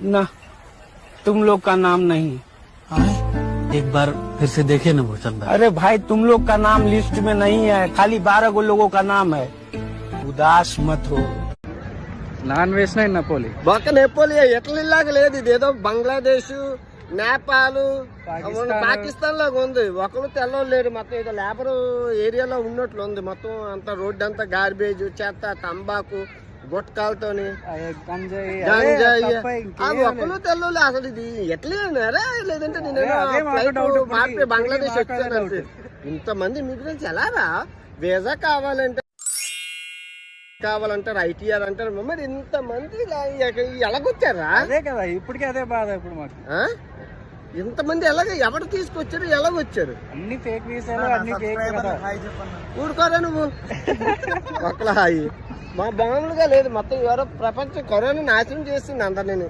ना, तुम लोग का नाम नहीं। एक बार फिर से देखे ना वो चंदा। अरे भाई तुम लोग का नाम लिस्ट में नहीं है, खाली 12 गो लोगों का नाम है। उदास मत हो। నాన్ వేసిన నెపోలి ఒక్క నెపోలి ఇటలీలాగా లేదు, ఇదేదో బంగ్లాదేశ్, నేపాల్, పాకిస్తాన్ లాగా ఉంది. ఒకరు తెల్లవాళ్ళు లేరు, మొత్తం ఏదో లేబర్ ఏరియాలో ఉన్నట్లు ఉంది. మొత్తం అంతా రోడ్డు అంతా గార్బేజ్, చెత్త, తంబాకు, గుట్కాలతోని గంజాయి, ఒకరు తెల్లవాళ్ళు. అసలు ఇది ఎట్లేనారా? లేదంటే నేను బంగ్లాదేశ్ వచ్చానంటే ఇంతమంది ఇమిగ్రెంట్స్ ఎలారా? వీసా కావాలంటారు, ఐటీఆర్ అంటారు, మరి ఇంతమంది ఎలాగొచ్చారా? అదే కదా ఇప్పటికే అదే బాధ. ఇప్పుడు మాకు ఇంతమంది ఎవరు తీసుకొచ్చారు, ఎలాగొచ్చారు? అన్ని ఫేక్ వీసాలు, అన్ని ఫేక్. ఊరుకోరా నువ్వు. ఒకలా హాయి మా బాగులుగా లేదు, మొత్తం ఎవరో ప్రపంచం కరోనా నాశనం చేస్తుంది అందరినీ.